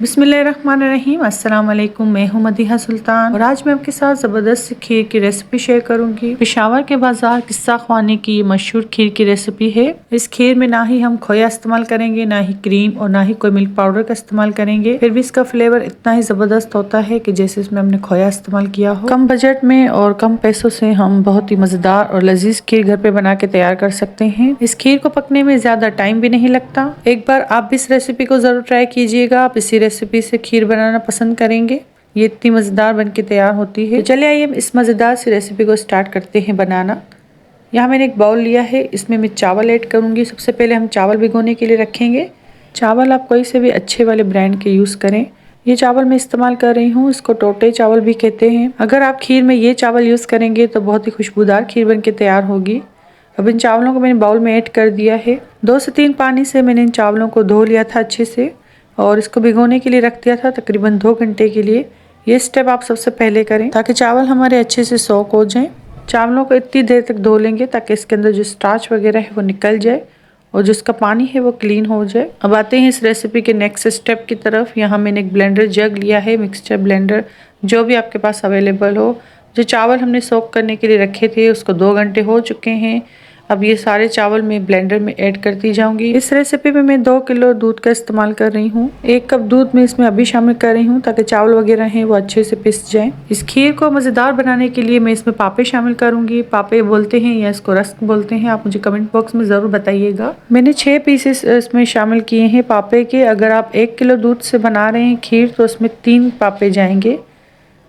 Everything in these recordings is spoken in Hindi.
बिस्मिल्लाहिर्रहमानिर्रहीम। अस्सलाम वालेकुम। मैं हूं मदीहा सुल्तान और आज मैं आपके साथ ज़बरदस्त खीर की रेसिपी शेयर करूंगी। पेशावर के बाजार किस्सा ख्वानी की ये मशहूर खीर की रेसिपी है। इस खीर में ना ही हम खोया इस्तेमाल करेंगे, ना ही क्रीम और ना ही कोई मिल्क पाउडर का इस्तेमाल करेंगे। फिर भी इसका फ्लेवर इतना ही ज़बरदस्त होता है कि जैसे इसमें हमने खोया इस्तेमाल किया हो। कम बजट में और कम पैसों से हम बहुत ही मज़ेदार और लजीज खीर घर पे बना के तैयार कर सकते हैं। इस खीर को पकने में ज़्यादा टाइम भी नहीं लगता। एक बार आप भी इस रेसिपी को ज़रूर ट्राई कीजिएगा। आप इसी रेसिपी से खीर बनाना पसंद करेंगे। ये इतनी मज़ेदार बनके तैयार होती है। तो चलिए आइए इस मज़ेदार सी रेसिपी को स्टार्ट करते हैं बनाना। यहाँ मैंने एक बाउल लिया है, इसमें मैं चावल ऐड करूँगी। सबसे पहले हम चावल भिगोने के लिए रखेंगे। चावल आप कोई से भी अच्छे वाले ब्रांड के यूज़ करें। ये चावल मैं इस्तेमाल कर रही हूँ, इसको टोटे चावल भी कहते हैं। अगर आप खीर में ये चावल यूज़ करेंगे तो बहुत ही खुशबूदार खीर बन के तैयार होगी। अब इन चावलों को मैंने बाउल में ऐड कर दिया है। 2 से 3 पानी से मैंने इन चावलों को धो लिया था अच्छे से और इसको भिगोने के लिए रख दिया था तकरीबन 2 घंटे के लिए। ये स्टेप आप सबसे पहले करें ताकि चावल हमारे अच्छे से सोक हो जाएं। चावलों को इतनी देर तक धो लेंगे ताकि इसके अंदर जो स्टार्च वगैरह है वो निकल जाए और जिसका पानी है वो क्लीन हो जाए। अब आते हैं इस रेसिपी के नेक्स्ट स्टेप की तरफ। यहाँ मैंने एक ब्लेंडर जग लिया है, मिक्सचर ब्लेंडर जो भी आपके पास अवेलेबल हो। जो चावल हमने सोक करने के लिए रखे थे उसको 2 घंटे हो चुके हैं। अब ये सारे चावल मैं ब्लेंडर में ऐड करती जाऊंगी। इस रेसिपी में मैं 2 किलो दूध का इस्तेमाल कर रही हूँ। 1 कप दूध में इसमें अभी शामिल कर रही हूँ ताकि चावल वगैरह हैं वो अच्छे से पिस जाएं। इस खीर को मज़ेदार बनाने के लिए मैं इसमें पापे शामिल करूंगी। पापे बोलते हैं या इसको रस्क बोलते हैं, आप मुझे कमेंट बॉक्स में ज़रूर बताइएगा। मैंने 6 पीसेस इसमें शामिल किए हैं पापे के। अगर आप 1 किलो दूध से बना रहे हैं खीर तो उसमें 3 पापे जाएंगे।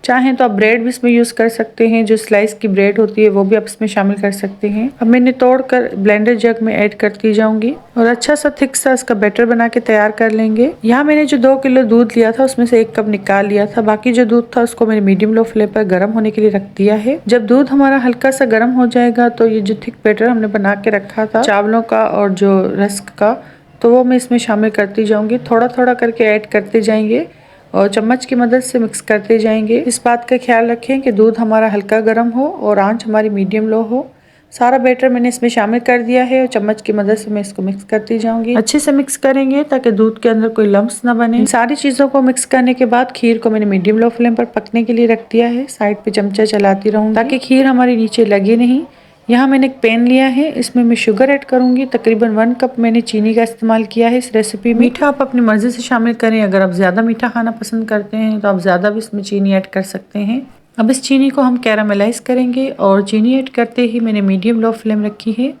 चाहें तो आप ब्रेड भी इसमें यूज़ कर सकते हैं, जो स्लाइस की ब्रेड होती है वो भी आप इसमें शामिल कर सकते हैं। अब मैंने तोड़कर ब्लेंडर जग में ऐड करती जाऊंगी और अच्छा सा थिक सा इसका बैटर बना के तैयार कर लेंगे। यहाँ मैंने जो 2 किलो दूध लिया था उसमें से 1 कप निकाल लिया था। बाकी जो दूध था उसको मैंने मीडियम लो फ्लेम पर गर्म होने के लिए रख दिया है। जब दूध हमारा हल्का सा गर्म हो जाएगा तो ये जो थिक बैटर हमने बना के रखा था चावलों का और जो रस्क का, तो वो मैं इसमें शामिल करती जाऊंगी। थोड़ा थोड़ा करके ऐड करते जाएंगे और चम्मच की मदद से मिक्स करते जाएंगे। इस बात का ख्याल रखें कि दूध हमारा हल्का गर्म हो और आंच हमारी मीडियम लो हो। सारा बैटर मैंने इसमें शामिल कर दिया है और चम्मच की मदद से मैं इसको मिक्स करती जाऊंगी। अच्छे से मिक्स करेंगे ताकि दूध के अंदर कोई लम्स ना बने। इन सारी चीज़ों को मिक्स करने के बाद खीर को मैंने मीडियम लो फ्लेम पर पकने के लिए रख दिया है। साइड पे चमचा चलाती रहूंगी ताकि खीर हमारी नीचे लगे नहीं। यहाँ मैंने एक पैन लिया है, इसमें मैं शुगर ऐड करूंगी। तकरीबन 1 कप मैंने चीनी का इस्तेमाल किया है इस रेसिपी में। मीठा आप अपनी मर्जी से शामिल करें। अगर आप ज़्यादा मीठा खाना पसंद करते हैं तो आप ज़्यादा भी इसमें चीनी ऐड कर सकते हैं। अब इस चीनी को हम कैरामलाइज करेंगे और चीनी ऐड करते ही मैंने मीडियम लो फ्लेम रखी है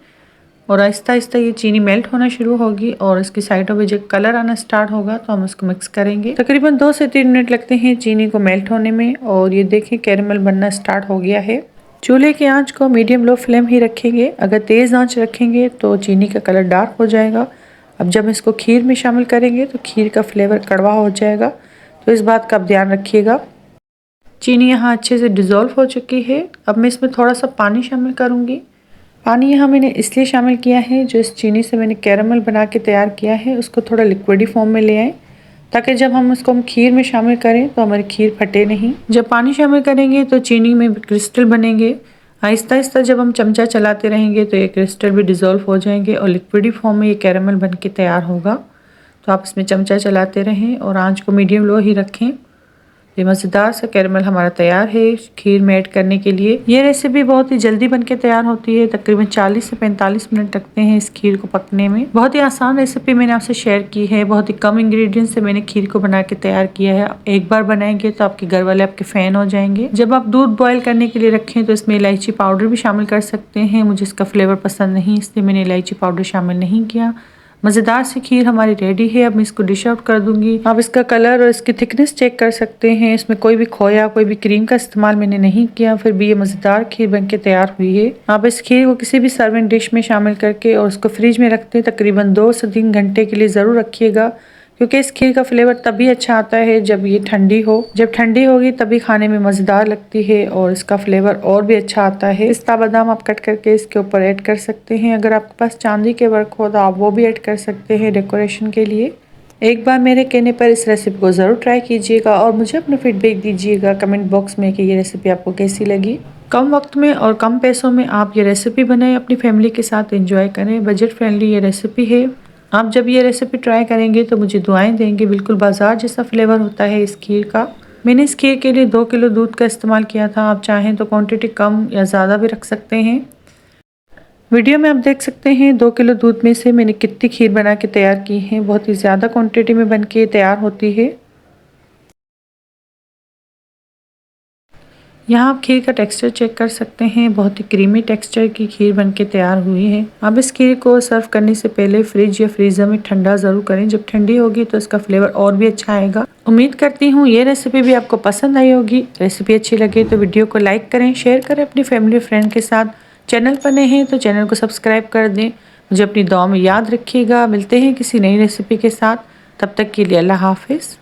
और आहिस्ता आहिस्ता ये चीनी मेल्ट होना शुरू होगी और इसकी साइडों में जब कलर आना स्टार्ट होगा तो हम इसको मिक्स करेंगे। तकरीबन 2 से 3 मिनट लगते हैं चीनी को मेल्ट होने में और ये देखें कैरामल बनना स्टार्ट हो गया है। चूल्हे की आंच को मीडियम लो फ्लेम ही रखेंगे। अगर तेज़ आंच रखेंगे तो चीनी का कलर डार्क हो जाएगा। अब जब इसको खीर में शामिल करेंगे तो खीर का फ्लेवर कड़वा हो जाएगा, तो इस बात का आप ध्यान रखिएगा। चीनी यहाँ अच्छे से डिज़ोल्व हो चुकी है। अब मैं इसमें थोड़ा सा पानी शामिल करूँगी। पानी यहाँ मैंने इसलिए शामिल किया है, जो इस चीनी से मैंने कैरामल बना के तैयार किया है उसको थोड़ा लिक्विडी फॉर्म में ले आए ताकि जब हम उसको खीर में शामिल करें तो हमारी खीर फटे नहीं। जब पानी शामिल करेंगे तो चीनी में क्रिस्टल बनेंगे। आहिस्ता आहिस्ता जब हम चमचा चलाते रहेंगे तो ये क्रिस्टल भी डिज़ोल्व हो जाएंगे और लिक्विडी फॉर्म में ये कैरामल बन के तैयार होगा। तो आप इसमें चमचा चलाते रहें और आंच को मीडियम लो ही रखें। ये मज़ेदार सा कैरामल हमारा तैयार है खीर में ऐड करने के लिए। ये रेसिपी बहुत ही जल्दी बनके तैयार होती है। तकरीबन 40 से 45 मिनट लगते हैं इस खीर को पकने में। बहुत ही आसान रेसिपी मैंने आपसे शेयर की है। बहुत ही कम इंग्रेडिएंट से मैंने खीर को बना के तैयार किया है। एक बार बनाएंगे तो आपके घर वाले आपके फ़ैन हो जाएंगे। जब आप दूध बॉयल करने के लिए रखें तो इसमें इलायची पाउडर भी शामिल कर सकते हैं। मुझे इसका फ्लेवर पसंद नहीं इसलिए मैंने इलायची पाउडर शामिल नहीं किया। मज़ेदार सी खीर हमारी रेडी है। अब मैं इसको डिश आउट कर दूंगी। आप इसका कलर और इसकी थिकनेस चेक कर सकते हैं। इसमें कोई भी खोया कोई भी क्रीम का इस्तेमाल मैंने नहीं किया, फिर भी ये मज़ेदार खीर बनके तैयार हुई है। आप इस खीर को किसी भी सर्विंग डिश में शामिल करके और उसको फ्रिज में रखते तकरीबन 2 से 3 घंटे के लिए ज़रूर रखिएगा, क्योंकि इस खीर का फ्लेवर तभी अच्छा आता है जब ये ठंडी हो। जब ठंडी होगी तभी खाने में मज़ेदार लगती है और इसका फ्लेवर और भी अच्छा आता है। पिस्ता बादाम आप कट करके इसके ऊपर ऐड कर सकते हैं। अगर आपके पास चांदी के वर्क हो तो आप वो भी ऐड कर सकते हैं डेकोरेशन के लिए। एक बार मेरे कहने पर इस रेसिपी को ज़रूर ट्राई कीजिएगा और मुझे अपना फीडबैक दीजिएगा कमेंट बॉक्स में कि ये रेसिपी आपको कैसी लगी। कम वक्त में और कम पैसों में आप ये रेसिपी बनाएं, अपनी फैमिली के साथ एंजॉय करें। बजट फ्रेंडली ये रेसिपी है। आप जब ये रेसिपी ट्राई करेंगे तो मुझे दुआएं देंगे। बिल्कुल बाजार जैसा फ्लेवर होता है इस खीर का। मैंने इस खीर के लिए 2 किलो दूध का इस्तेमाल किया था। आप चाहें तो क्वांटिटी कम या ज़्यादा भी रख सकते हैं। वीडियो में आप देख सकते हैं 2 किलो दूध में से मैंने कितनी खीर बना के तैयार की है। बहुत ही ज़्यादा क्वांटिटी में बन के तैयार होती है। यहाँ आप खीर का टेक्सचर चेक कर सकते हैं। बहुत ही क्रीमी टेक्सचर की खीर बनके तैयार हुई है। अब इस खीर को सर्व करने से पहले फ्रिज या फ्रीजर में ठंडा ज़रूर करें। जब ठंडी होगी तो इसका फ्लेवर और भी अच्छा आएगा। उम्मीद करती हूँ ये रेसिपी भी आपको पसंद आई होगी। रेसिपी अच्छी लगे तो वीडियो को लाइक करें, शेयर करें अपनी फैमिली फ्रेंड के साथ। चैनल पर नए हैं तो चैनल को सब्सक्राइब कर दें। मुझे अपनी दुआ में याद रखिएगा। मिलते हैं किसी नई रेसिपी के साथ। तब तक के लिए अल्लाह हाफिज़।